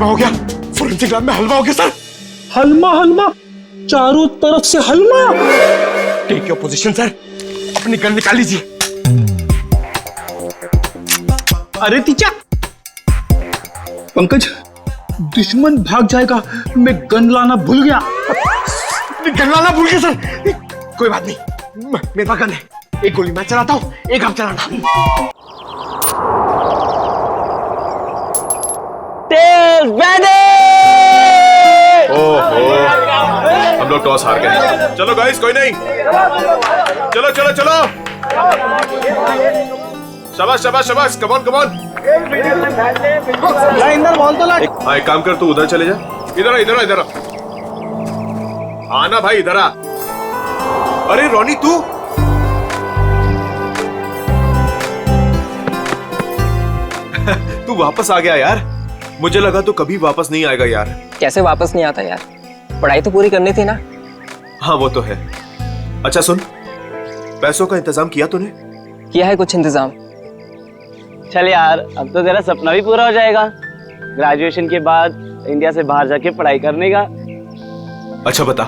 हलवा हो गया, forensic lab में हलवा हो गया सर। हलमा हलमा, चारों तरफ से हलमा। टेक योर पोजीशन सर, अपनी गन निकाल लीजिए। अरे तीचा, पंकज दुश्मन भाग जाएगा, मैं गन लाना भूल गया। गन लाना भूल गया सर। कोई बात नहीं, मेरे पास गन है। एक गोली मैं चलाता हूँ, एक आप चलाना। ओहो, हम लोग टॉस हार गए। चलो गाइस, कोई नहीं, चलो चलो चलो, शाबाश शाबाश शाबाश, come on come on. Inder ball तो लाट। हाँ, एक काम कर, तू उधर चले जा। इधर आ, इधर आ, इधर आ। आना भाई, इधर आ। अरे रोनी, तू तू वापस आ गया यार। मुझे लगा तू कभी वापस नहीं आएगा यार। कैसे वापस नहीं आता यार, पढ़ाई तो पूरी करनी थी ना। हाँ वो तो है। अच्छा सुन, पैसों का इंतजाम किया तूने? किया है कुछ इंतजाम। चल यार, अब तो तेरा सपना भी पूरा हो जाएगा, ग्रेजुएशन के बाद इंडिया से बाहर जाके पढ़ाई करने का। अच्छा बता,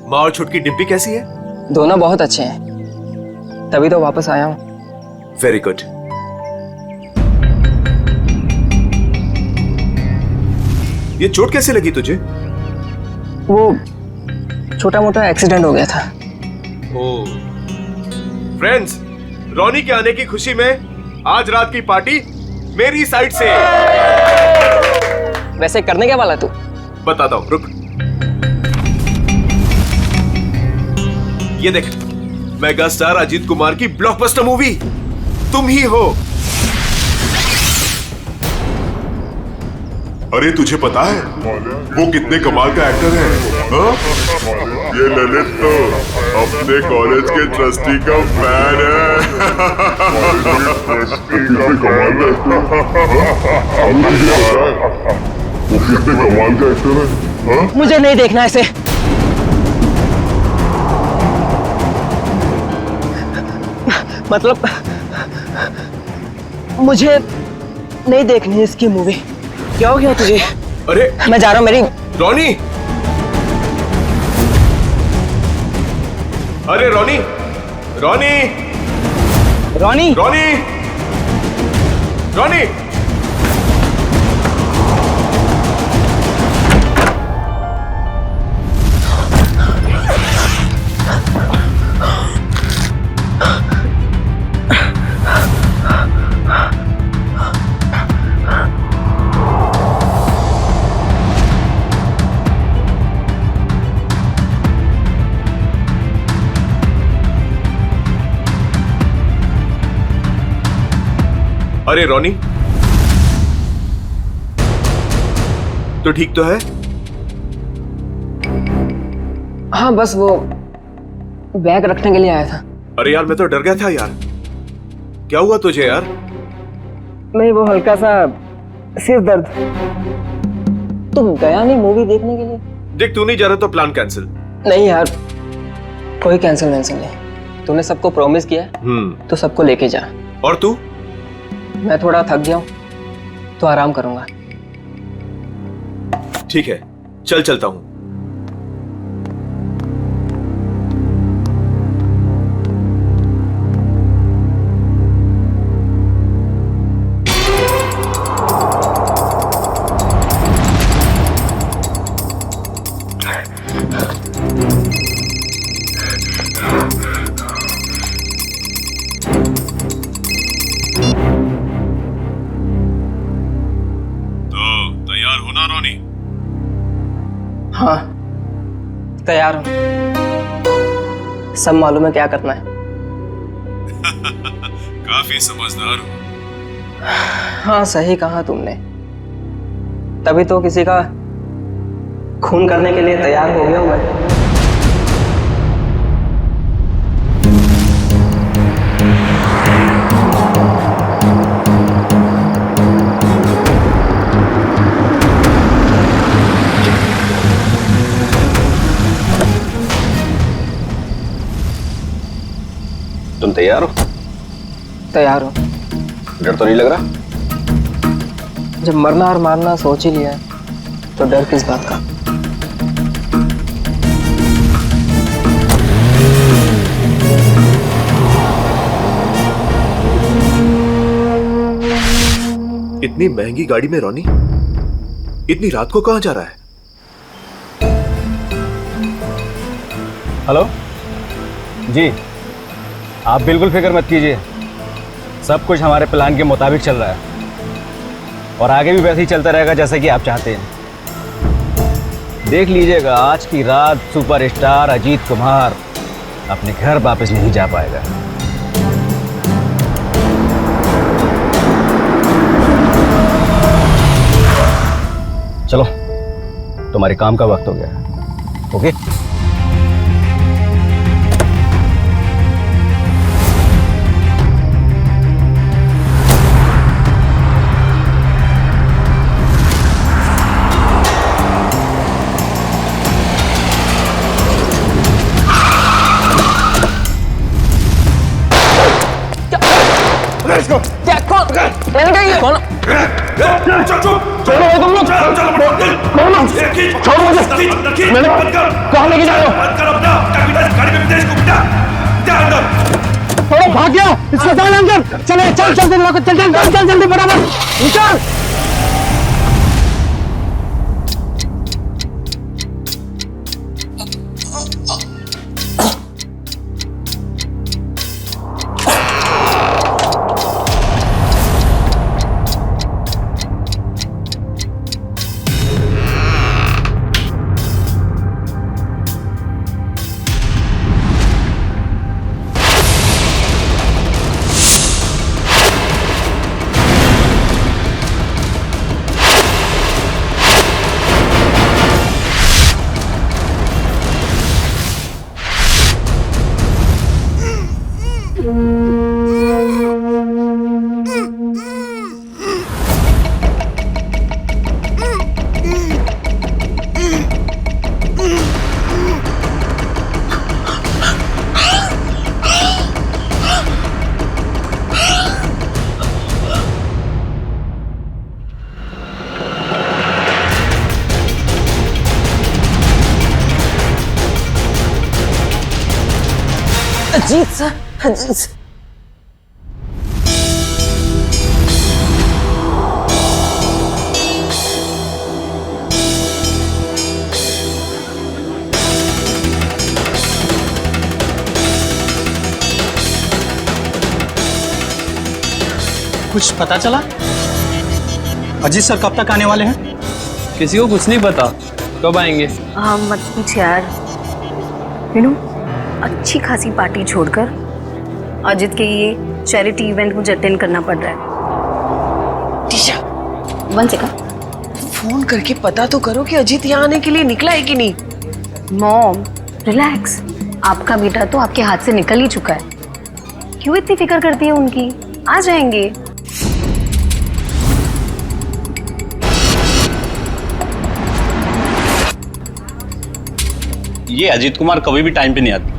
माँ और छुटकी डिम्पी कैसी है? दोनों बहुत अच्छे हैं, तभी तो वापस आया हूँ। Very good. ये चोट कैसे लगी तुझे? वो छोटा मोटा एक्सीडेंट हो गया था। ओह, फ्रेंड्स, रोनी के आने की खुशी में आज रात की पार्टी मेरी साइड से। वैसे करने क्या वाला तू? बताता हूं, रुक। ये देख, मेगा स्टार अजीत कुमार की ब्लॉकबस्टर मूवी तुम ही हो। अरे तुझे पता है वो कितने कमाल का एक्टर है? हाँ? ये ललित तो अपने कॉलेज के ट्रस्टी का फैन है। वो कितने कमाल का एक्टर है? मुझे नहीं देखना ऐसे। मतलब मुझे नहीं देखनी इसकी मूवी। क्या हो गया तुझे? अरे मैं जा रहा हूँ। मेरी रोनी, अरे रोनी, रोनी, रोनी, रोनी, रोनी। अरे रोनी, तो ठीक तो है? हाँ बस वो बैग रखने के लिए आया था। अरे यार, मैं तो डर गया था यार। क्या हुआ तुझे यार? नहीं, वो हल्का सा सिर दर्द। तुम गया नहीं मूवी देखने के लिए? देख, तू नहीं जा रहा तो प्लान कैंसिल। नहीं यार, कोई कैंसिल वैंसिल नहीं। तूने सबको प्रॉमिस किया है तो सबको लेके जा। और तू? मैं थोड़ा थक गया हूँ तो आराम करूंगा। ठीक है, चल चलता हूं। तैयार हो ना रोनी? हाँ तैयार हूँ, सब मालूम है क्या करना है। काफी समझदार हो। हाँ सही कहा तुमने, तभी तो किसी का खून करने के लिए तैयार हो गया हूँ मैं। तुम तैयार हो? तैयार हो। डर तो नहीं लग रहा? जब मरना और मारना सोच ही लिया है, तो डर किस बात का। इतनी महंगी गाड़ी में रोनी इतनी रात को कहां जा रहा है? हेलो जी, आप बिल्कुल फिक्र मत कीजिए, सब कुछ हमारे प्लान के मुताबिक चल रहा है और आगे भी वैसे ही चलता रहेगा जैसा कि आप चाहते हैं। देख लीजिएगा, आज की रात सुपरस्टार अजीत कुमार अपने घर वापस नहीं जा पाएगा। चलो, तुम्हारे काम का वक्त हो गया। ओके, भाग गया, इसको डाल अंदर। चले, चल चल चल चल चल चल जल्दी बराबर निकल। Ajit sir, Ajit sir. कुछ पता चला? अजीत सर कब तक आने वाले हैं? किसी को कुछ नहीं पता, कब आएंगे? हाँ मत पूछ यार। विनू, अच्छी खासी पार्टी छोड़कर अजित के ये चैरिटी इवेंट मुझे अटेंड करना पड़ रहा है। टीशा, 1 सेकंड, फोन करके पता तो करो कि अजीत यहाँ आने के लिए निकला है कि नहीं। मॉम रिलैक्स, आपका बेटा तो आपके हाथ से निकल ही चुका है, क्यों इतनी फिक्र करती है उनकी? आ जाएंगे। ये अजीत कुमार कभी भी टाइम पे नहीं आती।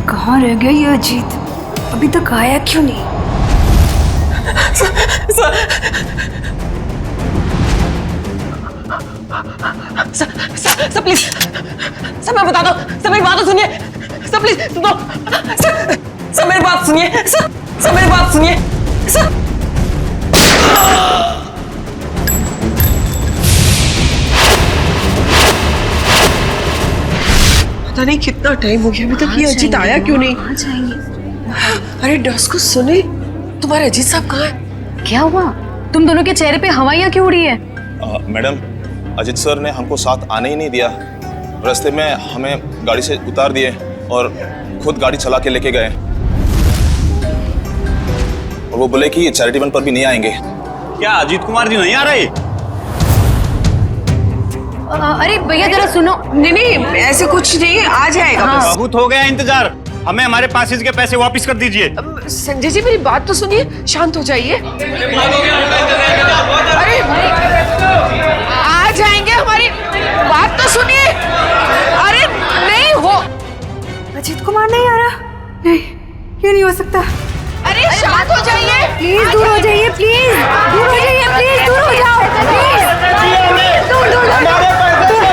कहाँ रह गया ये अजीत? अभी तक आया क्यों नहीं? सर प्लीज, सर मैं बता दो, सर मेरी बात तो सुनिए, सर प्लीज सुनो, सर मेरी बात सुनिए, सर मेरी बात सुनिए, सर। पता नहीं कितना टाइम हो गया, अभी तक ये अजीत आया क्यों नहीं? आ जाएंगे। अरे डस को सुने, तुम्हारे अजीत साहब कहाँ है? क्या हुआ? तुम दोनों के चेहरे पे हवाइयाँ क्यों उड़ी है? मैडम, अजीत सर ने हमको साथ आने ही नहीं दिया। रास्ते में हमें गाड़ी से उतार दिए और खुद गाड़ी चला के लेके गए, और वो बोले कि चैरिटी इवेंट पर भी नहीं आएंगे। क्या अजीत कुमार जी नहीं आ रहे? अरे भैया जरा सुनो। नहीं ऐसे कुछ नहीं, आ जाएगा। हाँ। बहुत हो गया इंतजार, हमें हमारे पासेज के पैसे वापस कर दीजिए। संजय जी मेरी बात तो सुनिए, शांत हो जाइए। अरे आ जाएंगे, हमारी हो सकता। अरे शांत हो जाइए, प्लीज दूर हो जाइए, प्लीज दूर हो जाइए, प्लीज दूर हो जाओ, प्लीज दूर दूर दूर।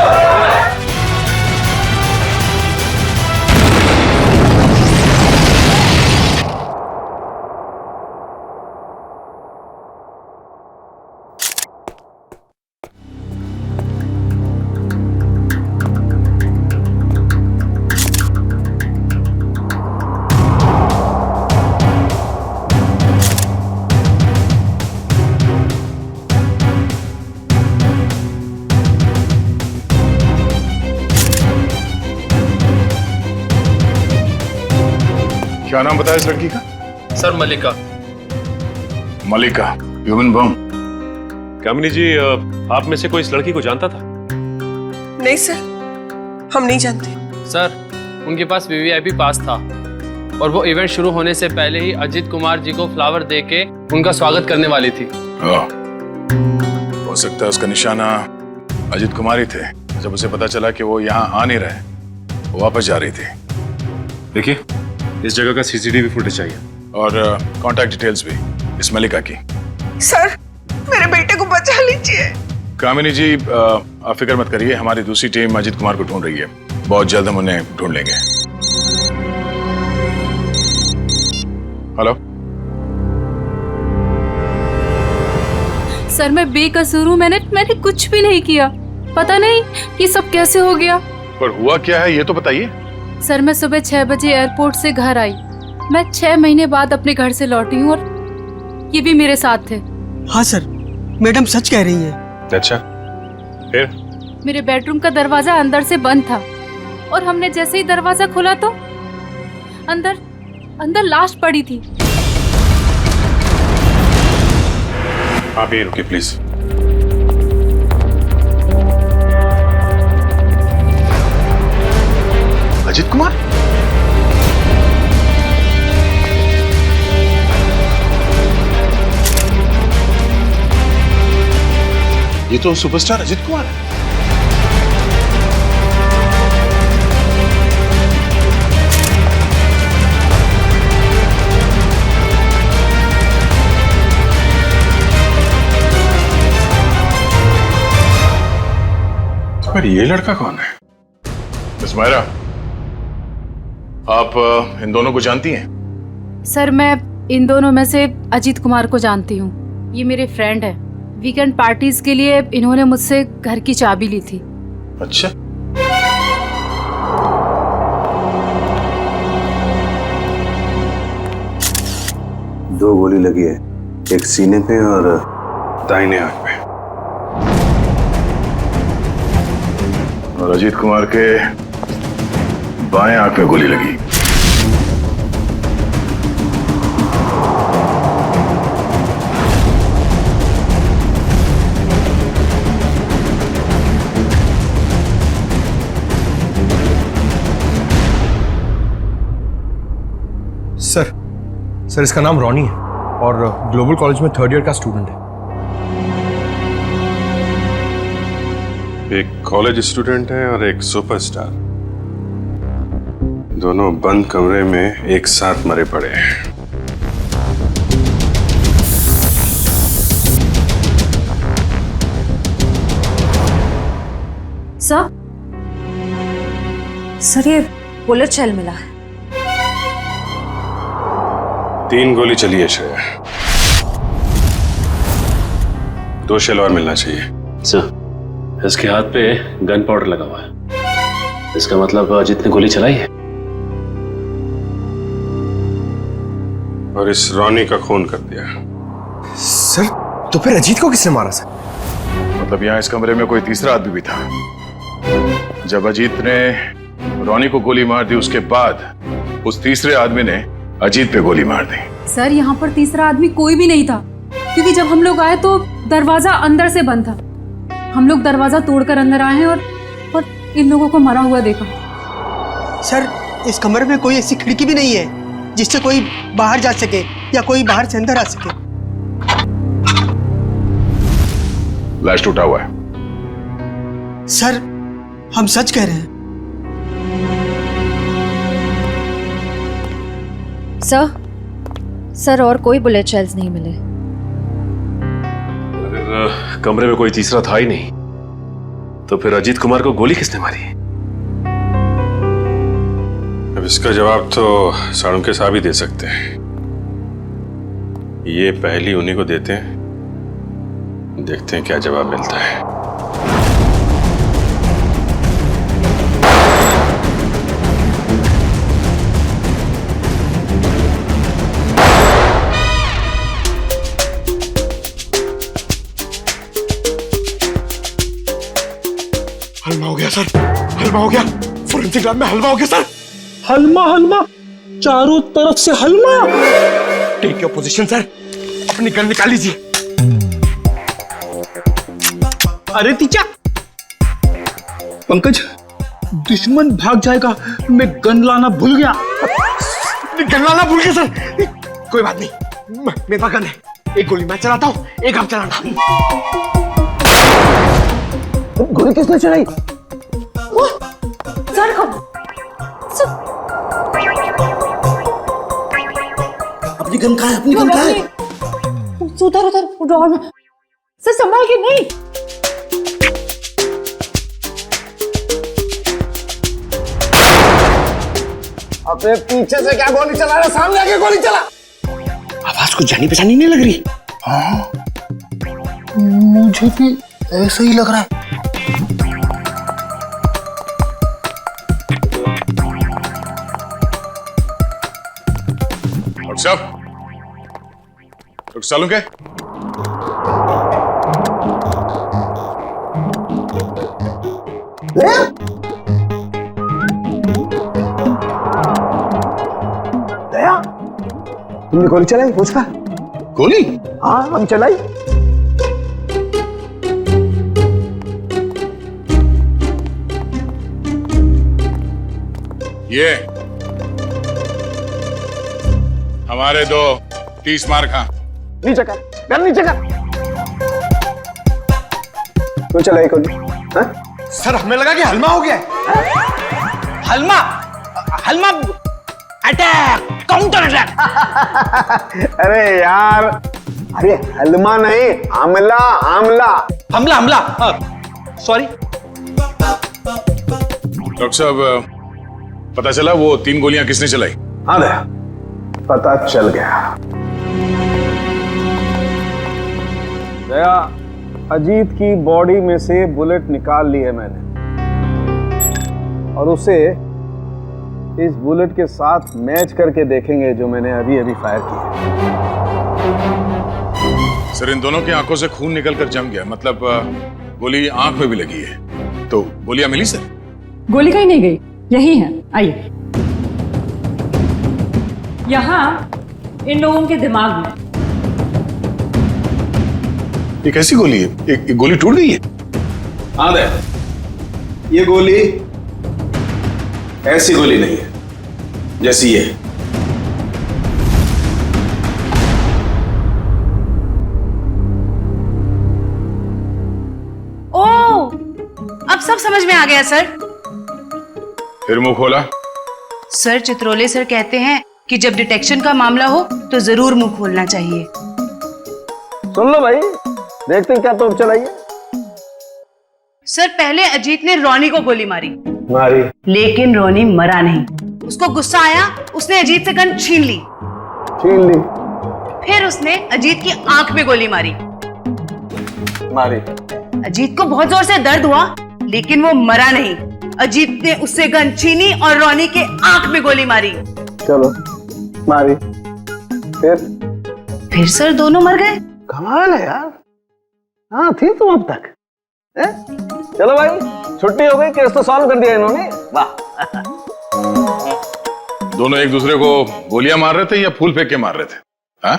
क्या नाम बताया इस लड़की का? सर मलिका। मलिका, ह्यूमन बम। कामिनी जी, आप में से कोई इस लड़की को जानता था? नहीं सर, हम नहीं जानते। सर उनके पास वीवीआईपी पास था और वो इवेंट शुरू होने से पहले ही अजीत कुमार जी को फ्लावर देके उनका स्वागत करने वाली थी। हो सकता है उसका निशाना अजीत कुमार ही थे। जब उसे पता चला कि वो यहाँ आ नहीं रहे, वो वापस जा रही थी। देखिए, इस जगह का सीसीटीवी फुटेज चाहिए और कांटेक्ट डिटेल्स भी इस मलिका की। सर मेरे बेटे को बचा लीजिए। कामिनी जी, आप फिक्र मत करिए, हमारी दूसरी टीम अजीत कुमार को ढूंढ रही है। बहुत जल्द हम उन्हें ढूंढ लेंगे। हेलो सर मैं बेकसूर हूँ, मैंने कुछ भी नहीं किया। पता नहीं ये सब कैसे हो गया। पर हुआ क्या है ये तो बताइए। सर मैं सुबह 6 बजे एयरपोर्ट से घर आई। मैं 6 महीने बाद अपने घर से लौटी हूँ और ये भी मेरे साथ थे। हाँ सर, मैडम सच कह रही हैं। अच्छा, फिर? मेरे बेडरूम का दरवाजा अंदर से बंद था और हमने जैसे ही दरवाजा खोला तो अंदर लाश पड़ी थी। आप यहीं रुकिए प्लीज। अजीत कुमार? ये तो सुपरस्टार अजीत कुमार है। पर ये लड़का कौन है? मिस मायरा, आप इन दोनों को जानती हैं? सर मैं इन दोनों में से अजीत कुमार को जानती हूँ। ये मेरे फ्रेंड है। वीकेंड पार्टीज के लिए इन्होंने मुझसे घर की चाबी ली थी। अच्छा, दो गोली लगी है, एक सीने पे और दाहिने आंख पे। और अजीत कुमार के बाएं आंख में गोली लगी। सर इसका नाम रॉनी है और ग्लोबल कॉलेज में 3rd ईयर का स्टूडेंट है। एक कॉलेज स्टूडेंट है और एक सुपरस्टार, दोनों बंद कमरे में एक साथ मरे पड़े हैं। सर ये बुलेट शेल मिला है। 3 गोली चली है श्रेया, 2 शेल और मिलना चाहिए। सर इसके हाथ पे गन पाउडर लगा हुआ है, इसका मतलब अजीत ने गोली चलाई है। और इस रॉनी का खून कर दिया। सर तो फिर अजीत को किसने मारा सर? मतलब यहाँ इस कमरे में कोई तीसरा आदमी भी था। जब अजीत ने रॉनी को गोली मार दी, उसके बाद उस तीसरे आदमी ने अजीत पे गोली मार दी। सर यहाँ पर तीसरा आदमी कोई भी नहीं था, क्योंकि जब हम लोग आए तो दरवाजा अंदर से बंद था। हम लोग दरवाजा तोड़कर अंदर आए हैं और इन लोगों को मरा हुआ देखा। सर इस कमरे में कोई ऐसी खिड़की भी नहीं है जिससे कोई बाहर जा सके या कोई बाहर से अंदर आ सके। लाश टूटा हुआ है। सर हम सच कह रहे हैं। सर सर और कोई बुलेट शेल्स नहीं मिले। अगर कमरे में कोई तीसरा था ही नहीं तो फिर अजीत कुमार को गोली किसने मारी? अब इसका जवाब तो साळुंखे साहब ही दे सकते हैं। ये पहली उन्हीं को देते हैं, देखते हैं क्या जवाब मिलता है। हलवा हो गया सर, हलवा हो गया। फोरेंसिक लैब में हलवा हो गया सर। हलमा हलमा, चारों तरफ से हलमा। टेक योर पोजीशन सर, अपनी गन निकाल लीजिए। अरे तीचा, पंकज, दुश्मन भाग जाएगा, मैं गन लाना भूल गया। गन लाना भूल गया सर। कोई बात नहीं, मेरे पास गन है। एक गोली मैं चलाता हूँ, एक आप चलाना। गोली किसने चलाई? सर कब? अपनी गन कहाँ है? अपनी गन कहाँ है? उधर उधर ड्रॉर में। सर संभाल के। नहीं अबे पीछे से क्या गोली चला रहा, सामने आके गोली चला। आवाज कुछ जानी पहचानी नहीं लग रही। हाँ, मुझे भी ऐसा ही लग रहा है। डॉक्टर साहब, डॉक्टर साळुंखे, दया, तुमने गोली चलाई? उसका गोली? हाँ, हम चलाई। ये हमारे दो 30 मार खा। नीचे कर, गन नीचे कर। क्यों चलाई गोली? सर हमें लगा कि हलमा हो गया है। हलमा, हलमा, अटैक, काउंटर अटैक। अरे यार, अरे हलमा नहीं, आमला, आमला, हमला, हमला। सॉरी डॉक्टर साहब, पता चला वो 3 गोलियां किसने चलाई? हाँ दया, पता चल गया। दया, अजीत की बॉडी में से बुलेट निकाल ली है मैंने और उसे इस बुलेट के साथ मैच करके देखेंगे जो मैंने अभी अभी फायर की है। सर, इन दोनों की आंखों से खून निकलकर जम गया, मतलब गोली आंख में भी लगी है। तो गोलियां मिली सर? गोली कहीं नहीं गई, यही है। आइए, यहाँ इन लोगों के दिमाग में। ये कैसी गोली है? एक गोली टूट गई है? हाँ दया, ये गोली ऐसी गोली नहीं है जैसी ये। ओह, अब सब समझ में आ गया सर। फिर मुंह खोला? सर, चित्रोले सर कहते हैं कि जब डिटेक्शन का मामला हो तो जरूर मुंह खोलना चाहिए। सुन लो भाई, देखते हैं क्या तोप चलाई है। सर, पहले अजीत ने रोनी को गोली मारी, लेकिन रोनी मरा नहीं। उसको गुस्सा आया, उसने अजीत से गन छीन ली। फिर उसने अजीत की आंख में गोली मारी। अजीत को बहुत जोर से दर्द हुआ, लेकिन वो मरा नहीं। अजीत ने उससे गन छीनी और रोनी के आंख में गोली मारी। चलो, मारी। फिर सर दोनों मर गए। कमाल है यार। हाँ, थी तुम अब तक। चलो भाई, छुट्टी हो गई, केस तो सॉल्व कर दिया इन्होंने। वाह। दोनों एक दूसरे को गोलियां मार रहे थे या फूल फेंक के मार रहे थे? हाँ?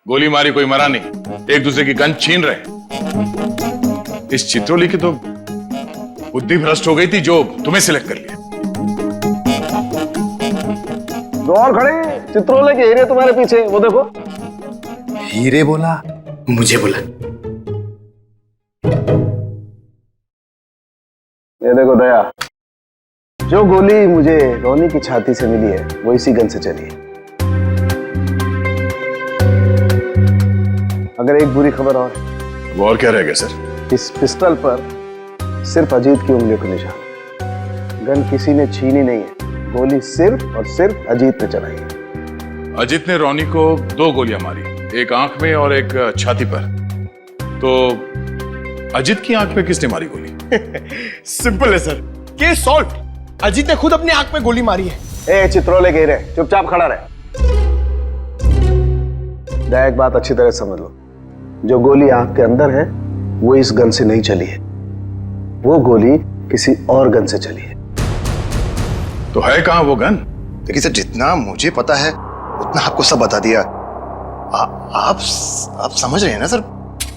गोली मारी, कोई मरा नहीं, एक दूसरे की गन छीन रहे। इस चित्रोली की तो बुद्धि भ्रष्ट हो गई थी जो तुम्हें सिलेक्ट कर लिया। दो और खड़े, चित्रोले के हीरे तुम्हारे पीछे, वो देखो। हीरे बोला, मुझे बोला। ये देखो दया, जो गोली मुझे रोनी की छाती से मिली है वो इसी गन से चली है। अगर एक बुरी खबर और, वो और क्या रह गया सर? इस पिस्टल पर सिर्फ अजीत की उंगलियों का निशान है। गन किसी ने छीनी नहीं है, गोली सिर्फ और सिर्फ अजीत ने चलाई है। अजीत ने रोनी को 2 गोलियां मारी, एक आंख में और एक छाती पर। तो अजीत की आंख में किसने मारी गोली? सिंपल है सर, केस सॉल्व। अजीत ने खुद अपनी आंख में गोली मारी है। ए चित्रोले कह रहे, चुपचाप खड़ा रहे। एक बात अच्छी तरह समझ लो, जो गोली आंख के अंदर है वो इस गन से नहीं चली है, वो गोली किसी और गन से चली है। तो है कहां वो गन? देखिए सर, जितना मुझे पता है उतना आपको सब बता दिया। आप समझ रहे हैं ना सर?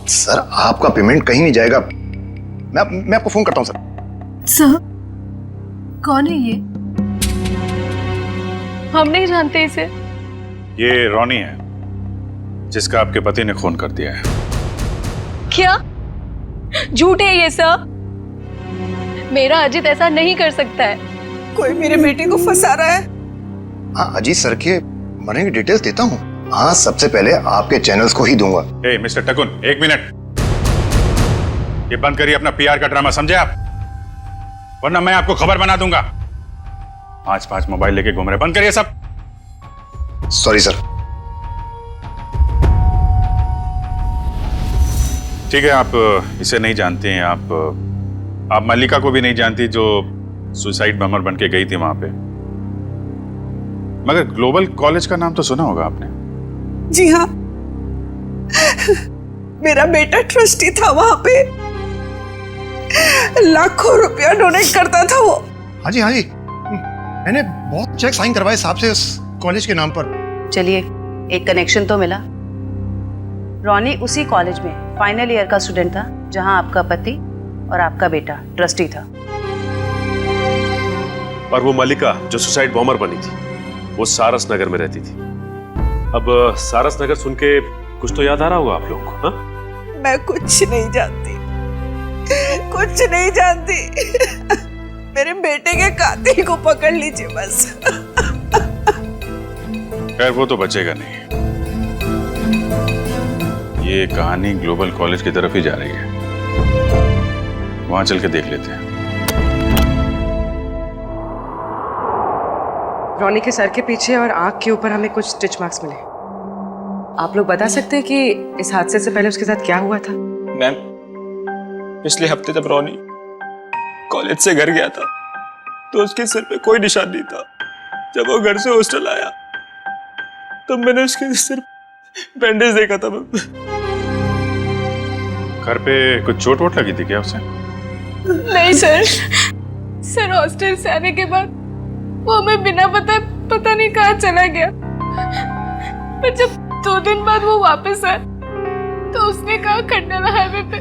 सर आपका पेमेंट कहीं नहीं जाएगा। मैं आपको फोन करता हूं सर। सर कौन है ये? हम नहीं जानते इसे। ये रोनी है जिसका आपके पति ने खून कर दिया है। क्या झूठ है ये सब? मेरा अजीत ऐसा नहीं कर सकता है। कोई मेरे बेटे को फंसा रहा है। हाँ अजीत सर के मरने की डिटेल्स देता हूँ। हाँ सबसे पहले आपके चैनल्स को ही दूंगा। ए मिस्टर टकुन, 1 मिनट, ये बंद करिए अपना पीआर का ड्रामा, समझे आप? वरना मैं आपको खबर बना दूंगा। 5 मोबाइल लेके घूम रहे, बंद करिए सब। Sorry sir. ठीक है, आप इसे नहीं जानते हैं, आप मल्लिका को भी नहीं जानती जो सुसाइड बमर बन के गई थी वहां पे। मगर ग्लोबल कॉलेज का नाम तो सुना होगा आपने। जी हाँ, मेरा बेटा ट्रस्टी था वहां पे, लाखों रुपया डोनेट करता था वो। हाँ जी, मैंने बहुत चेक साइन करवाए साहब से उस कॉलेज के नाम पर। चलिए, एक कनेक्शन तो मिला। रोनी उसी कॉलेज में फाइनल ईयर का स्टूडेंट था जहां आपका पति और आपका बेटा ट्रस्टी था। और वो मल्लिका जो सुसाइड बॉम्बर बनी थी, वो सारस नगर में रहती थी। अब सारस नगर सुन के कुछ तो याद आ रहा होगा आप लोगों को? हाँ? मैं कुछ नहीं जानती, कुछ नहीं जानती। मेरे बेटे के कातिल को पकड़ लीजिए बस। खैर वो तो बचेगा नहीं। ये कहानी ग्लोबल कॉलेज की तरफ ही जा रही है, वहां चल के देख लेते हैं। रोनी के सर के पीछे और आंख के ऊपर हमें कुछ स्टिच मार्क्स मिले। आप लोग बता सकते हैं कि इस हादसे से पहले उसके साथ क्या हुआ था? मैम, पिछले हफ्ते जब रोनी कॉलेज से घर गया था तो उसके सिर पे कोई निशान नहीं था। जब वो घर से हॉस्टल आया तब मैंने उसके सिर बैंडेज देखा था। घर पे कुछ चोट वोट लगी थी क्या उसे? नहीं सर हॉस्टल से आने के बाद वो हमें बिना पता नहीं कहाँ चला गया। पर जब 2 दिन बाद वो वापस आया तो उसने कहा खंडाला हाईवे पे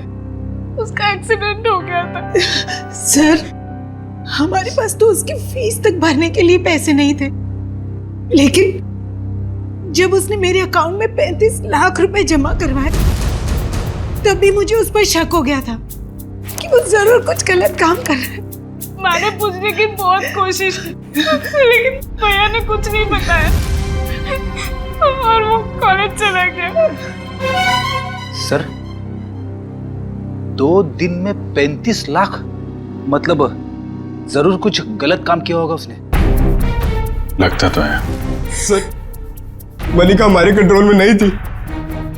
उसका एक्सीडेंट हो गया था। सर, हमारे पास तो उसकी फीस तक भरने के लिए पैसे नहीं थे, लेकिन जब उसने मेरे अकाउंट में 35 लाख रुपए जमा करवाए तभी मुझे उस पर शक हो गया था कि वो जरूर कुछ गलत काम कर रहा है। मैंने पूछने की बहुत कोशिश की लेकिन भैया ने कुछ नहीं बताया और वो कॉलेज चला गया। सर 2 दिन में 35 लाख, मतलब जरूर कुछ गलत काम किया होगा उसने। लगता तो है। सर मल्लिका हमारे कंट्रोल में नहीं थी,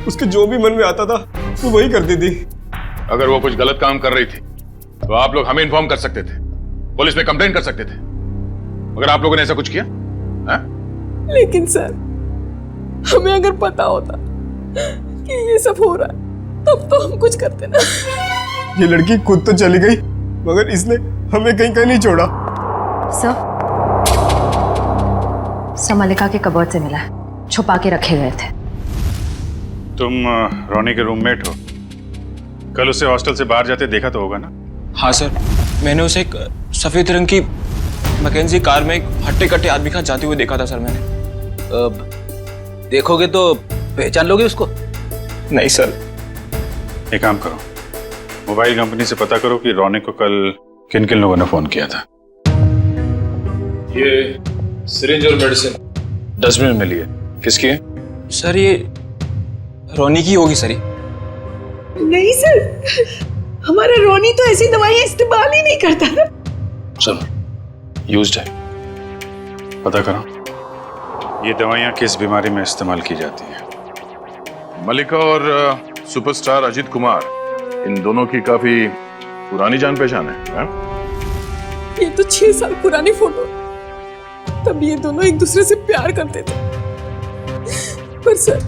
उसके जो भी मन में आता था वो वही करती थी। अगर वो कुछ गलत काम कर रही थी तो आप लोग हमें इन्फॉर्म कर सकते थे, पुलिस में कंप्लेंट कर सकते थे, मगर आप लोगों ने ऐसा कुछ किया? लेकिन सर, हमें अगर पता होता कि ये सब हो रहा है तब तो हम कुछ करते ना। ये लड़की खुद तो चली गई मगर इसने हमें कहीं नहीं छोड़ा। सर मल्लिका के कबर्ड से मिला है, छुपा के रखे गए थे। तुम रोनी के रूममेट हो, कल उसे हॉस्टल से बाहर जाते देखा तो होगा ना? हाँ सर, मैंने उसे एक सफेद रंग की मैकेंजी कार में एक हट्टे कट्टे आदमी के साथ जाते हुए देखा था सर मैंने। देखोगे तो पहचान लोगे उसको? नहीं सर। एक काम करो, मोबाइल कंपनी से पता करो कि रोनी को कल किन किन लोगों ने फोन किया था। ये सिरिंज और मेडिसिन डस्टबिन में मिली है, किसकी है? सर ये रोनी की होगी सर। नहीं सर, हमारा रोनी तो ऐसी दवाइयां इस्तेमाल ही नहीं करता था। चलो यूज्ड है, पता करो ये दवाइयां किस बीमारी में इस्तेमाल की जाती हैं। मल्लिका और सुपरस्टार अजीत कुमार, इन दोनों की काफी पुरानी जान पहचान है? ये तो 6 साल पुरानी फोटो, तब ये दोनों एक दूसरे से प्यार करते थे, पर सर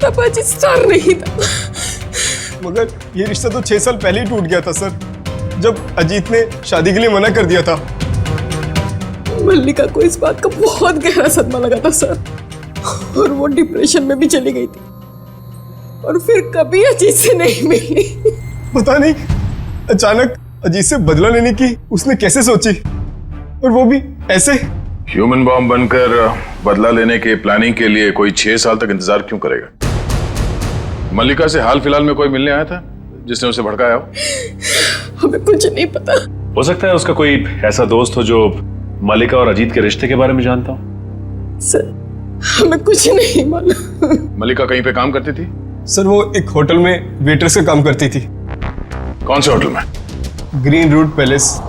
तब अजीत स्टार नहीं था। मगर ये रिश्ता तो 6 साल पहले ही टूट गया था सर, जब अजीत ने शादी के लिए मना कर दिया था। मल्लिका को इस बात का बहुत गहरा सदमा लगा था सर, और वो डिप्रेशन में भी चली गई थी, और फिर कभी अजीत से नहीं मिली। पता नहीं अचानक अजीत से बदला लेने की उसने कैसे सोची, और वो भी ऐसे। ह्यूमन बॉम्ब बनकर बदला लेने के प्लानिंग के लिए कोई 6 साल तक इंतजार क्यों करेगा? मल्लिका से हाल फिलहाल में कोई मिलने आया था जिसने उसे भड़काया हो? हमें कुछ नहीं पता। हो सकता है उसका कोई ऐसा दोस्त हो जो मल्लिका और अजीत के रिश्ते के बारे में जानता हो। सर हमें कुछ नहीं मालूम। मल्लिका कहीं पे काम करती थी? सर वो एक होटल में वेट्रेस का काम करती थी। कौन से होटल में? Green Route Palace.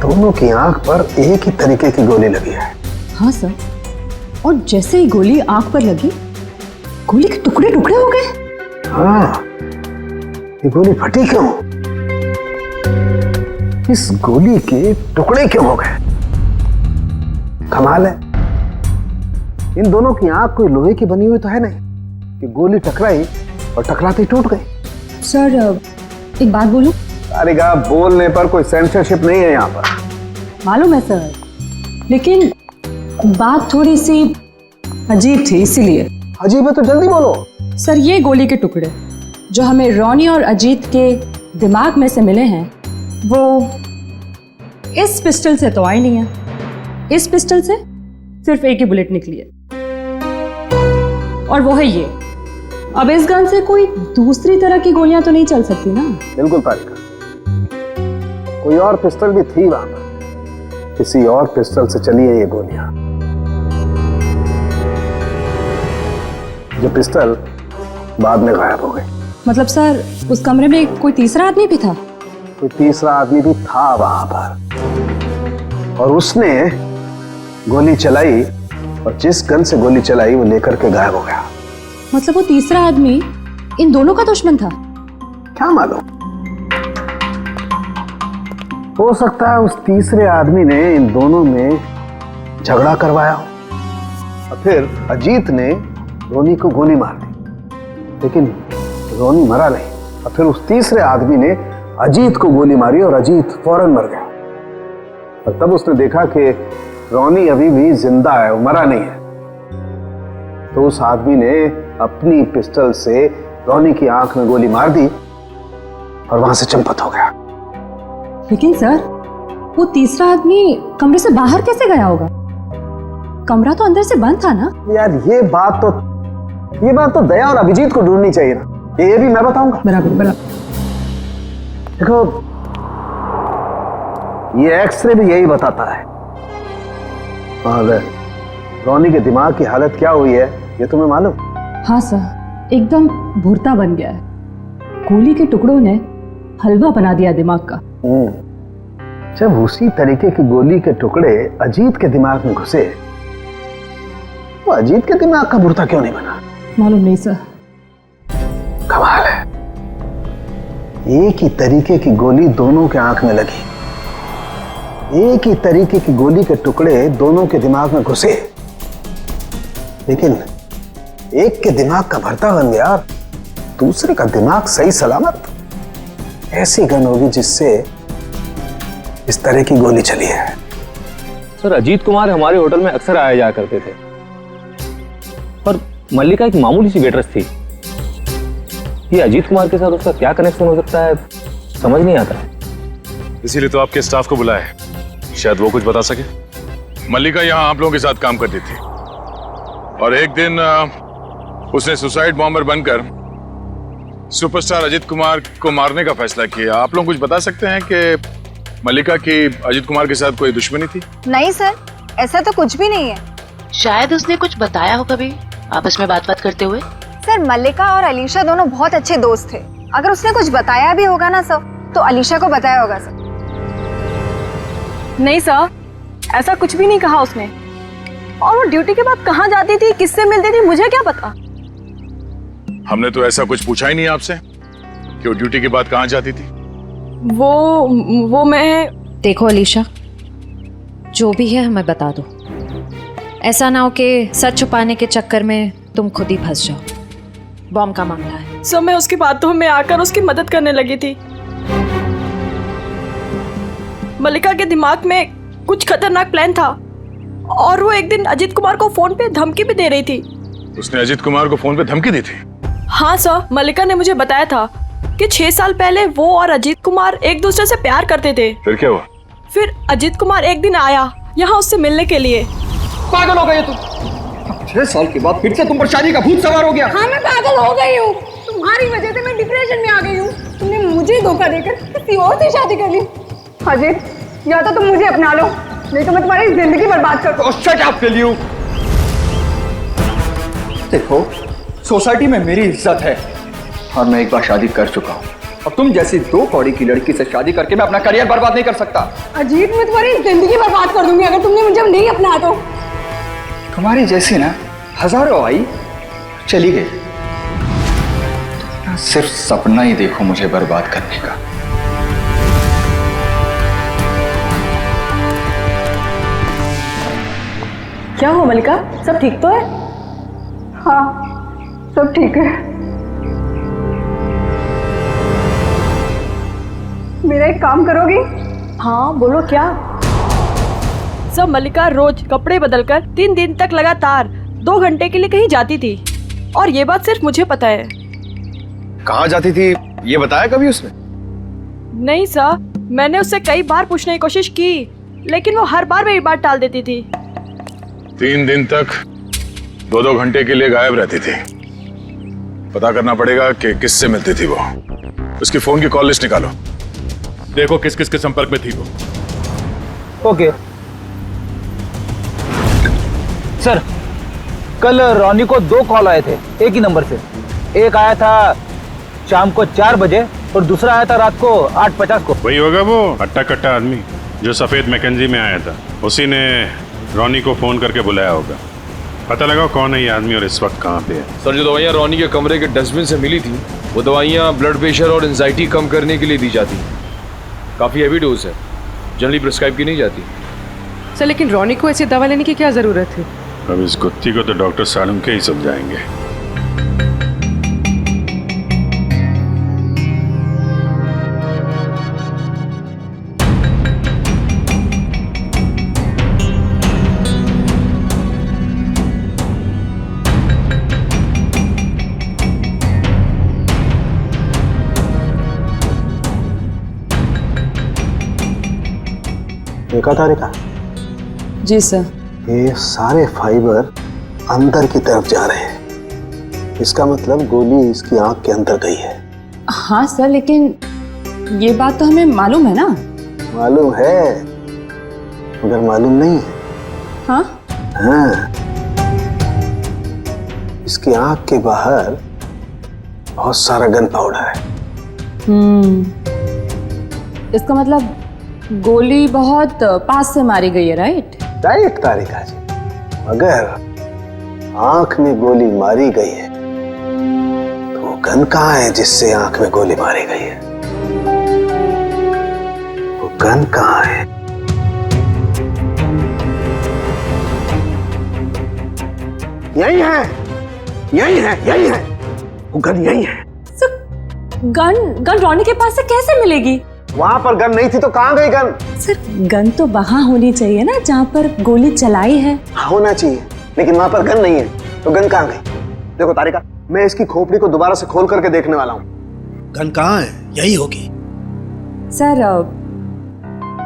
दोनों की आंख पर एक ही तरीके की गोली लगी है। हाँ सर, और जैसे ही गोली आंख पर लगी, गोली के टुकड़े टुकड़े हो गए। हाँ, ये गोली फटी क्यों? इस गोली के टुकड़े क्यों हो गए? कमाल है, इन दोनों की आंख कोई लोहे की बनी हुई तो है नहीं कि गोली टकराई और टकराते ही टूट गई। सर एक बात बोलूं? सारिका, बोलने पर कोई सेंसरशिप नहीं है यहाँ पर। मालूम है सर, लेकिन बात थोड़ी सी अजीब थी, इसीलिए। अजीब है तो जल्दी बोलो। सर ये गोली के टुकड़े जो हमें रोनी और अजीत के दिमाग में से मिले हैं, वो इस पिस्टल से तो आई नहीं है। इस पिस्टल से सिर्फ एक ही बुलेट निकली है, और वो है ये। अब इस गन से कोई दूसरी तरह की गोलियां तो नहीं चल सकती ना? बिल्कुल तारिका, कोई और पिस्टल भी थी वहां पर, किसी और पिस्टल से चली है ये गोलियां। जो पिस्टल बाद में गायब हो गई। मतलब सर उस कमरे में कोई तीसरा आदमी भी था? कोई तीसरा आदमी भी था वहां पर, और उसने गोली चलाई, और जिस गन से गोली चलाई वो लेकर के गायब हो गया। मतलब वो तीसरा आदमी इन दोनों का दुश्मन था? क्या मालूम, हो सकता है उस तीसरे आदमी ने इन दोनों में झगड़ा करवाया हो, और फिर अजीत ने रोनी को गोली मार दी, लेकिन रोनी मरा नहीं, और फिर उस तीसरे आदमी ने अजीत को गोली मारी और अजीत फौरन मर गया। और तब उसने देखा कि रोनी अभी भी जिंदा है, वो मरा नहीं है, तो उस आदमी ने अपनी पिस्टल से रोनी की आंख में गोली मार दी और वहां से चंपत हो गया। लेकिन सर वो तीसरा आदमी कमरे से बाहर कैसे गया होगा? कमरा तो अंदर से बंद था ना? यार ये बात तो दया और अभिजीत को ढूंढनी चाहिए ना, ये भी मैं बताऊंगा। बराबर बराबर। देखो ये एक्सरे भी यही बताता है, और रोनी के दिमाग की हालत क्या हुई है ये तुम्हें मालूम? हाँ सर, एकदम भुरता बन गया है। गोली के टुकड़ों ने हलवा बना दिया दिमाग का। जब उसी तरीके की गोली के टुकड़े अजीत के दिमाग में घुसे, तो अजीत के दिमाग का भुरता क्यों नहीं बना? मालूम नहीं सर। कमाल है, एक ही तरीके की गोली दोनों के आंख में लगी, एक ही तरीके की गोली के टुकड़े दोनों के दिमाग में घुसे, लेकिन एक के दिमाग का भरता बन गया, दूसरे का दिमाग सही सलामत। ऐसी गन होगी जिससे इस तरह की गोली चली है। सर अजीत कुमार हमारे होटल में अक्सर आया जाया करते थे, और मल्लिका एक मामूली सी वेट्रेस थी। ये अजीत कुमार के साथ उसका क्या कनेक्शन हो सकता है, समझ नहीं आता। इसीलिए तो आपके स्टाफ को बुलाया है, शायद वो कुछ बता सके। मल्लिका यहाँ आप लोगों के साथ काम करती थी, और एक दिन उसने सुसाइड बॉम्बर बनकर सुपरस्टार अजीत कुमार को मारने का फैसला किया। आप लोग कुछ बता सकते हैं कि मल्लिका की अजीत कुमार के साथ कोई दुश्मनी थी? नहीं सर, ऐसा तो कुछ भी नहीं है। शायद उसने कुछ बताया हो कभी आपस में बात करते हुए। सर, मल्लिका और अलीशा दोनों बहुत अच्छे दोस्त थे। अगर उसने कुछ बताया भी होगा ना सर, तो अलीशा को बताया होगा सर। नहीं सर, ऐसा कुछ भी नहीं कहा उसने। और वो ड्यूटी के बाद कहाँ जाती थी, किससे मिलती थी, मुझे क्या पता। हमने तो ऐसा कुछ पूछा ही नहीं आपसे कि वो ड्यूटी के बाद कहाँ जाती थी। वो मैं। देखो अलीशा, जो भी है हमें बता दो। ऐसा ना हो कि सच छुपाने के चक्कर में तुम खुद ही फंस जाओ। बॉम्ब का मामला है। सर, मैं उसकी बातों में आकर उसकी मदद करने लगी थी। मल्लिका के दिमाग में कुछ खतरनाक प्लान था और वो एक दिन अजीत कुमार को फोन पे धमकी भी दे रही थी। उसने अजीत कुमार को फोन पे धमकी दी थी? हाँ सर, मल्लिका ने मुझे बताया था कि 6 साल पहले वो और अजीत कुमार एक दूसरे से प्यार करते थे। फिर क्या हुआ? फिर अजीत कुमार एक दिन आया यहाँ उससे मिलने के लिए। पागल हो गए तुम? 6 साल के बाद फिर से तुम पर शादी का भूत सवार हो गया। हाँ, मैं पागल हो गई हूँ। तुम्हारी वजह से मैं डिप्रेशन में आ गई हूँ। तुमने मुझे धोखा देकर किसी और से शादी कर ली। अजीत, या तो तुम मुझे अपना लो, नहीं तो मैं तुम्हारी जिंदगी बर्बाद कर दूँ। Shut up will you. देखो, सोसाइटी में मेरी इज्जत है और मैं एक बार शादी कर चुका हूँ। अब तुम जैसी 2 कौड़ी की लड़की से शादी करके मैं अपना करियर बर्बाद नहीं कर सकता। अजीत, मैं तुम्हारी जिंदगी बर्बाद कर दूंगी अगर तुमने मुझे नहीं अपना तो। तुम्हारी जैसी ना हजारों आई, चली गई। तुम सिर्फ सपना ही देखो मुझे बर्बाद करने का। क्या हो मल्लिका, सब ठीक तो है? हाँ, सब ठीक है। मेरा एक काम करोगी? हाँ, बोलो क्या? सब मल्लिका रोज कपड़े बदलकर 3 दिन तक लगातार 2 घंटे के लिए कहीं जाती थी और ये बात सिर्फ मुझे पता है। कहाँ जाती थी ये बताया कभी उसने? नहीं सर, मैंने उससे कई बार पूछने की कोशिश की लेकिन वो हर बार मेरी बात टाल देती थी। 3 दिन तक 2-2 घंटे के लिए गायब रहती थी। पता करना पड़ेगा कि किससे मिलती थी वो। उसकी फोन की कॉल लिस्ट निकालो, देखो किस किस के संपर्क में थी वो। ओके सर, कल रॉनी को 2 कॉल आए थे एक ही नंबर से। एक आया था शाम को 4 बजे और दूसरा आया था रात को 8:50 को। वही होगा वो हट्टा कट्टा आदमी जो सफेद मैकेंजी में आया था। उसी ने रॉनी को फोन करके बुलाया होगा। पता लगाओ कौन है ये आदमी और इस वक्त कहाँ पे है। सर, जो दवाइयाँ रॉनी के कमरे के डस्टबिन से मिली थी वो दवाइयाँ ब्लड प्रेशर और एंजाइटी कम करने के लिए दी जाती हैं। काफ़ी हैवी डोज है, जनरली प्रिस्क्राइब की नहीं जाती। सर, लेकिन रॉनी को ऐसी दवा लेने की क्या जरूरत है? अब इस गुत्थी को तो डॉक्टर सालुंके ही समझाएंगे। देखा तारिका? जी सर। ये सारे फाइबर अंदर की तरफ जा रहे हैं। इसका मतलब गोली इसकी आंख के अंदर गई है। हाँ सर, लेकिन ये बात तो हमें मालूम है ना। मालूम है मगर मालूम नहीं है। हाँ? हाँ, इसकी आंख के बाहर बहुत सारा गन पाउडर है। इसका मतलब गोली बहुत पास से मारी गई है, राइट? राइट तारिका जी, अगर आंख में गोली मारी गई है तो गन कहाँ है जिससे आंख में गोली मारी गई है? वो गन कहाँ है? यही है, यही है, यही है, वो गन यही है। गन रॉनी के पास से कैसे मिलेगी? वहां पर गन नहीं थी तो कहाँ गई गन? सर, गन तो वहां होनी चाहिए ना जहाँ पर गोली चलाई है। होना चाहिए, लेकिन वहां पर गन नहीं है तो गन कहाँ गई? देखो तारिका, मैं इसकी खोपड़ी को दोबारा से खोल करके देखने वाला हूँ। गन कहाँ है? यही होगी।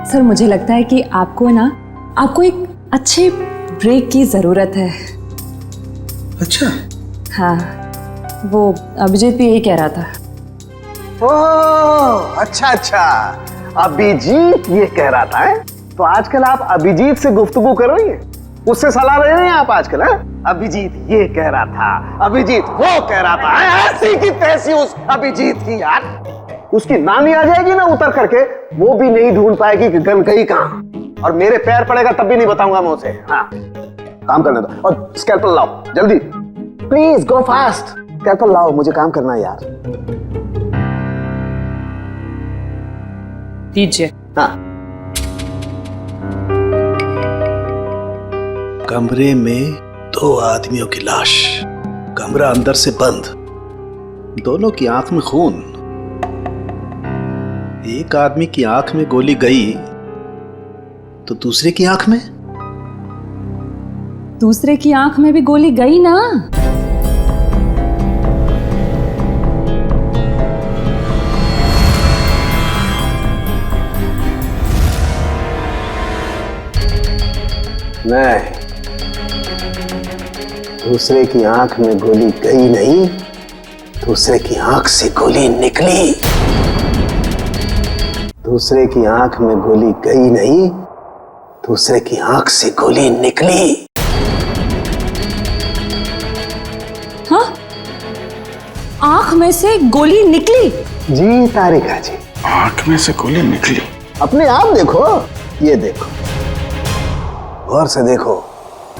सर मुझे लगता है कि आपको एक अच्छे ब्रेक की जरूरत है। अच्छा, हाँ, वो अभिजीत भी यही कह रहा था। ओह अच्छा अच्छा, अभिजीत ये कह रहा था है? तो आजकल आप अभिजीत से गुफ्तगू कर रही हैं, उससे सलाह ले रहे हैं आप आजकल है? अभिजीत ये कह रहा था, अभिजीत वो कह रहा था, ऐसी की तैसी उस अभिजीत की यार। उसकी नानी आ जाएगी ना उतर करके, वो भी नहीं ढूंढ पाएगी कि गन गई कहां, और मेरे पैर पड़ेगा तब भी नहीं बताऊंगा मैं उसे। हाँ काम करने दो, और स्कैल्पल लाओ जल्दी, प्लीज गो फास्ट, स्कैल्पल लाओ, मुझे काम करना है यार। दीजिए। हाँ। कमरे में 2 आदमियों की लाश, कमरा अंदर से बंद, दोनों की आंख में खून। एक आदमी की आंख में गोली गई तो दूसरे की आंख में? दूसरे की आंख में भी गोली गई ना। नहीं, दूसरे की आंख में गोली गई नहीं, दूसरे की आंख से गोली निकली। दूसरे की आंख में गोली गई नहीं, दूसरे की आंख से गोली निकली। हाँ, आंख में से गोली निकली? जी तारिका जी, आंख में से गोली निकली। अपने आप देखो, ये देखो, गौर से देखो,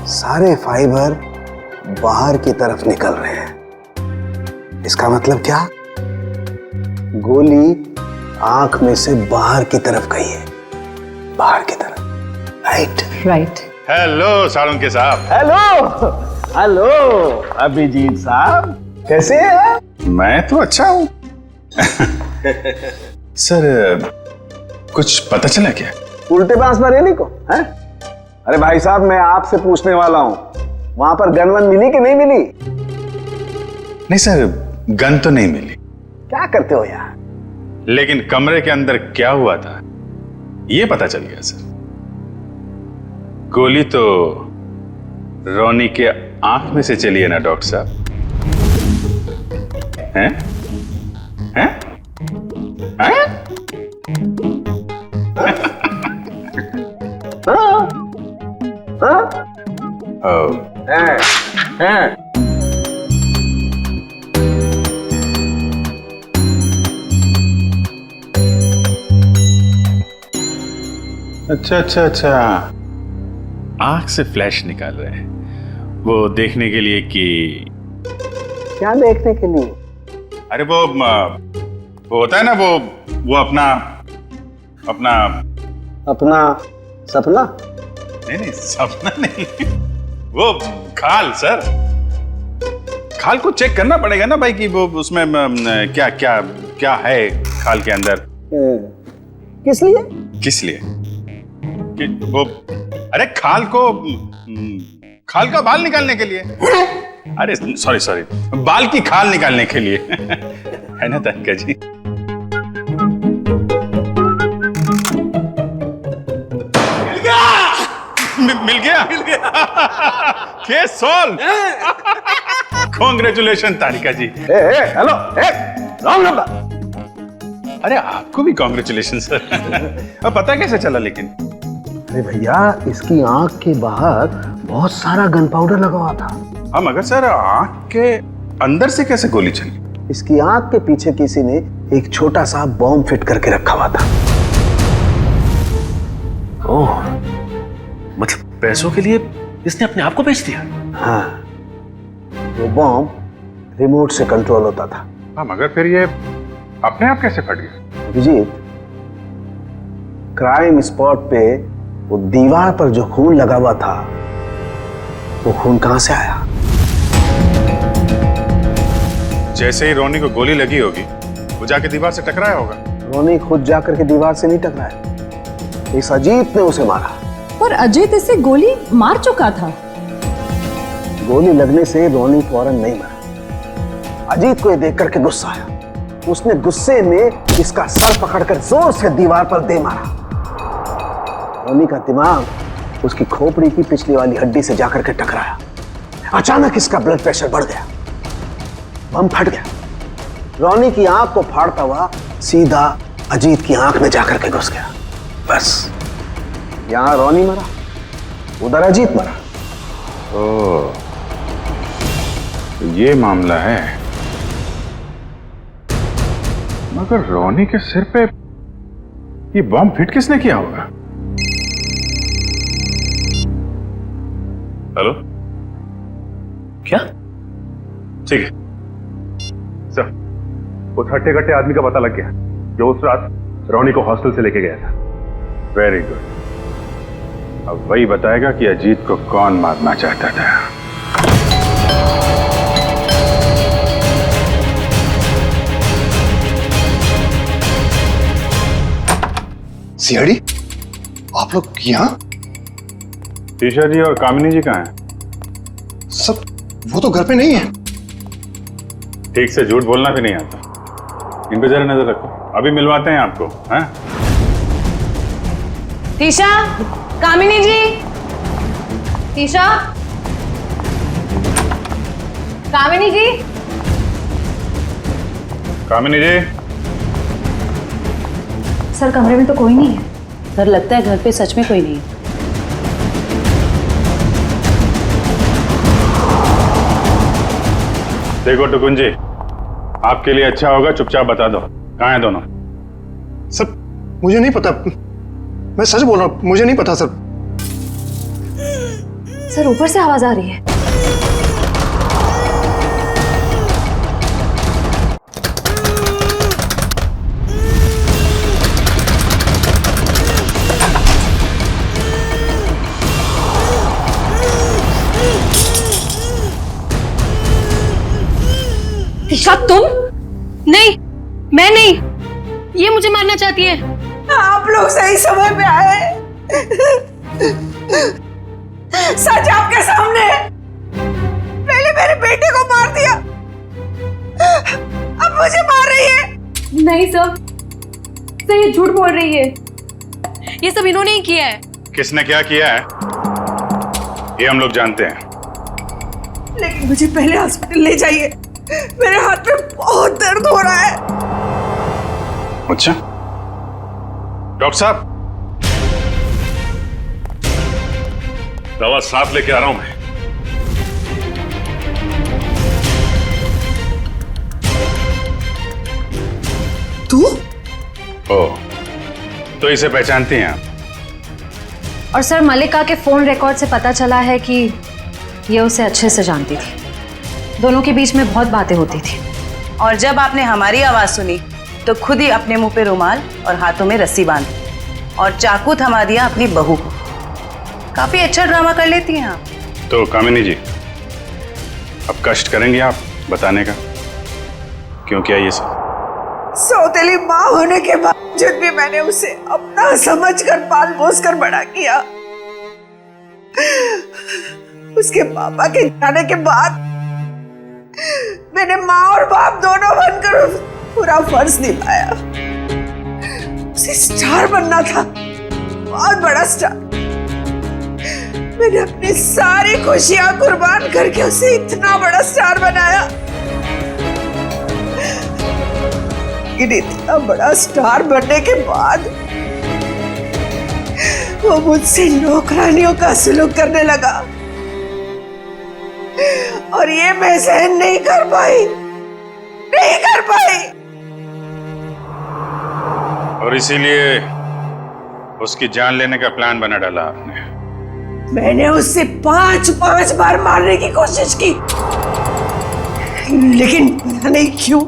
सारे फाइबर बाहर की तरफ निकल रहे हैं। इसका मतलब क्या? गोली आंख में से बाहर की तरफ गई है, बाहर की तरफ। Right right. हेलो साळुंके साहब। हेलो हेलो अभिजीत साहब, कैसे हैं आप? मैं तो अच्छा हूँ। सर कुछ पता चला क्या? उल्टे बांस बरेली को हैं? अरे भाई साहब, मैं आपसे पूछने वाला हूं, वहां पर गन वन मिली कि नहीं मिली? नहीं सर, गन तो नहीं मिली। क्या करते हो यार? लेकिन कमरे के अंदर क्या हुआ था ये पता चल गया सर। गोली तो रोनी के आंख में से चली है ना डॉक्टर साहब? हैं? हैं? हैं? अच्छा अच्छा अच्छा, आंख से फ्लैश निकाल रहे हैं, वो देखने के लिए कि क्या देखने के लिए? अरे वो होता है ना, वो अपना सपना? नहीं सपना नहीं, वो खाल सर, खाल को चेक करना पड़ेगा ना भाई कि वो उसमें क्या क्या क्या है खाल के अंदर। किस लिए? किस लिए? कि वो अरे खाल का बाल निकालने के लिए। अरे सॉरी, बाल की खाल निकालने के लिए। है ना तारिका जी? मिल गया case solve. Congratulation Tarika ji. Hello, wrong number. अरे आपको भी कांग्रेचुलेशन सर। अब पता कैसे चला लेकिन? अरे भैया, इसकी आंख के बाहर बहुत सारा गन पाउडर लगा हुआ था। हाँ मगर सर, आंख के अंदर से कैसे गोली चली? इसकी आंख के पीछे किसी ने एक छोटा सा बॉम्ब फिट करके रखा हुआ था। ओह, मतलब पैसों के लिए इसने अपने आप को बेच दिया? हाँ, वो बॉम्ब रिमोट से कंट्रोल होता था। हाँ मगर फिर ये अपने आप कैसे फट गया? अभिजीत, क्राइम स्पॉट पे वो दीवार पर जो खून लगा हुआ था, वो खून कहां से आया? जैसे ही रोनी को गोली लगी होगी, वो जाके दीवार से टकराया होगा। रोनी खुद जाकर के दीवार से नहीं टकराया, इस अजीत ने उसे मारा। पर अजीत इसे गोली मार चुका था। गोली लगने से रोनी फौरन नहीं मरा। अजीत को ये देख करके गुस्सा आया, उसने गुस्से में इसका सर पकड़कर जोर से दीवार पर दे मारा। रोनी का दिमाग उसकी खोपड़ी की पिछली वाली हड्डी से जाकर के टकराया। अचानक इसका ब्लड प्रेशर बढ़ गया बम फट गया। रोनी की आंख को फाड़ता हुआ सीधा अजीत की आंख में जाकर के घुस गया। बस यहां रोनी मरा, उधर अजीत मरा। ओ, तो ये मामला है। मगर रोनी के सिर पे ये बम फिट किसने किया होगा? हेलो, क्या? ठीक है सर, उस हट्टे कट्टे आदमी का पता लग गया जो उस रात रोनी को हॉस्टल से लेके गया था। Very good. अब वही बताएगा कि अजीत को कौन मारना चाहता था। सीआईडी, आप लोग यहाँ? टीशा जी और कामिनी जी कहाँ हैं? सब वो तो घर पे नहीं है। ठीक से झूठ बोलना भी नहीं आता। इन पे जरा नजर रखो, अभी मिलवाते हैं आपको। हैं? तीशा, कामिनी जी, तीशा, कामिनी जी, कामिनी जी। सर कमरे में तो कोई नहीं है। सर लगता है घर पे सच में कोई नहीं है। देखो टुकुन जी, आपके लिए अच्छा होगा चुपचाप बता दो कहाँ हैं दोनों। सर मुझे नहीं पता, मैं सच बोल रहा हूँ, मुझे नहीं पता सर। सर ऊपर से आवाज आ रही है। तीशा तुम? नहीं, मैं नहीं, ये मुझे मारना चाहती है। आप लोग सही समय पे आए। सच आपके सामने है। पहले मेरे बेटे को मार दिया, अब मुझे मार रही है। नहीं सर, ये झूठ बोल रही है। ये सब इन्होंने ही किया है। किसने क्या किया है ये हम लोग जानते हैं। लेकिन मुझे पहले हॉस्पिटल ले जाइए, मेरे हाथ में बहुत दर्द हो रहा है। अच्छा डॉक्टर साहब, दवा साथ लेके आ रहा हूं मैं। तू? ओ, तो इसे पहचानती हैं आप? और सर मल्लिका के फोन रिकॉर्ड से पता चला है कि ये उसे अच्छे से जानती थी। दोनों के बीच में बहुत बातें होती थी। और जब आपने हमारी आवाज सुनी तो खुद ही अपने मुंह पे रुमाल और हाथों में रस्सी बांधी और चाकू थमा दिया अपनी बहू को। काफी अच्छा ड्रामा कर लेती हैं आप। तो कामिनी जी, अब कष्ट करेंगे आप बताने का क्यों किया ये सब? सौतेली माँ होने के बावजूद भी मैंने उसे अपना समझकर पाल पोस कर बड़ा किया। उसके पापा के जाने के बाद मैंने माँ और बाप दोनों बनकर पूरा फर्ज निभाया। उसे स्टार बनना था, बहुत बड़ा स्टार। मैंने अपनी सारी खुशियां कुर्बान करके उसे इतना बड़ा स्टार बनाया। लेकिन इतना बड़ा स्टार बनने के बाद वो मुझसे नौकरानियों का सलूक करने लगा और ये मैं सहन नहीं कर पाई। और इसीलिए उसकी जान लेने का प्लान बना डाला आपने। मैंने उससे 5 बार मारने की कोशिश की, लेकिन पता नहीं क्यों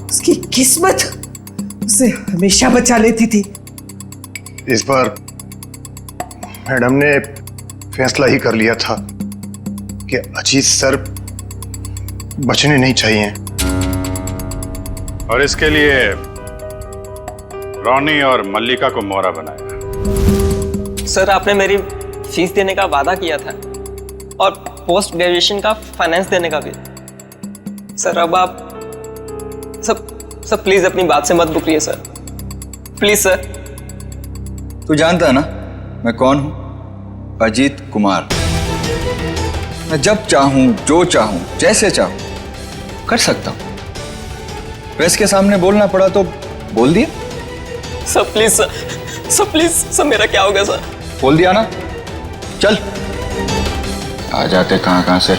उसकी किस्मत उसे हमेशा बचा लेती थी। इस बार मैडम ने फैसला ही कर लिया था कि अजीत सर बचने नहीं चाहिए और इसके लिए रोनी और मल्लिका को मोहरा बनाया। सर आपने मेरी फीस देने का वादा किया था और पोस्ट ग्रेजुएशन का फाइनेंस देने का भी। सर अब आप सब प्लीज अपनी बात से मत रुकिए सर, प्लीज सर। तू जानता है ना मैं कौन हूं? अजीत कुमार। मैं जब चाहूं, जो चाहूं, जैसे चाहूं कर सकता हूं। प्रेस के सामने बोलना पड़ा तो बोल दिया। Sir please sir please sir, मेरा क्या हो गया सर? बोल दिया ना, चल। आ जाते कहां से।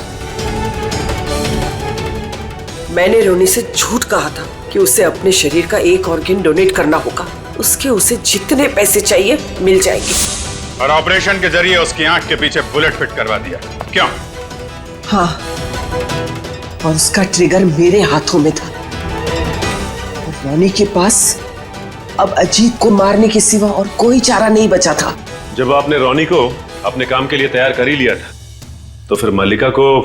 मैंने रोनी से झूठ कहा था कि उसे अपने शरीर का एक ऑर्गन डोनेट करना होगा। उसके उसे जितने पैसे चाहिए मिल जाएंगे। और ऑपरेशन के जरिए उसकी आंख के पीछे बुलेट फिट करवा दिया। क्यों? हाँ, और उसका ट्रिगर मेरे हाथों में था। और रोनी के पास अब अजीत को मारने के सिवा और कोई चारा नहीं बचा था। जब आपने रोनी को अपने काम के लिए तैयार कर ही लिया था, तो फिर मल्लिका को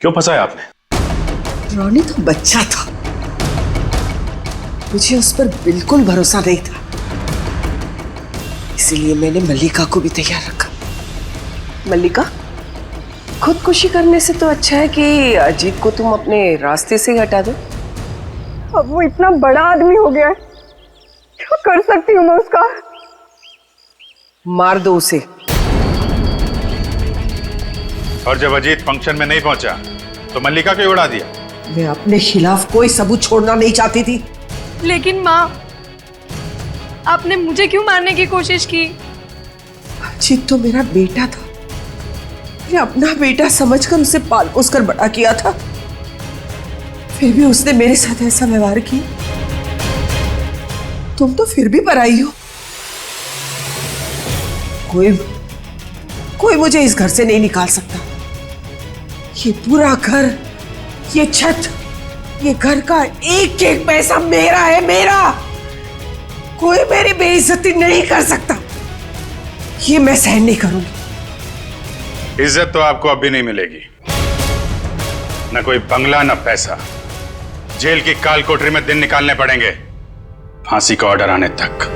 क्यों फंसाया आपने? रोनी तो बच्चा था, मुझे उस पर बिल्कुल भरोसा नहीं था, इसीलिए मैंने मल्लिका को भी तैयार रखा। मल्लिका, खुदकुशी करने से तो अच्छा है कि अजीत को तुम अपने रास्ते से ही हटा दो। अब वो इतना बड़ा आदमी हो गया है, क्या कर सकती हूँ मैं उसका? मार दो उसे। और जब अजीत फंक्शन में नहीं पहुंचा तो मल्लिका को उड़ा दिया। मैं अपने खिलाफ कोई सबूत छोड़ना नहीं चाहती थी। लेकिन माँ, आपने मुझे क्यों मारने की कोशिश की? अजीत तो मेरा बेटा था, मैं अपना बेटा समझकर उसे पाल पोस कर बड़ा किया था, फिर भी उसने मेरे साथ ऐसा व्यवहार किया। तुम तो फिर भी पराई हो। कोई मुझे इस घर से नहीं निकाल सकता। ये पूरा घर, ये छत, ये घर का एक एक पैसा मेरा है, मेरा। कोई मेरी बेइज्जती नहीं कर सकता। ये मैं सहन नहीं करूंगी। इज्जत तो आपको अब भी नहीं मिलेगी। न कोई बंगला, न पैसा। जेल की काल कोठरी में दिन निकालने पड़ेंगे, फांसी का ऑर्डर आने तक।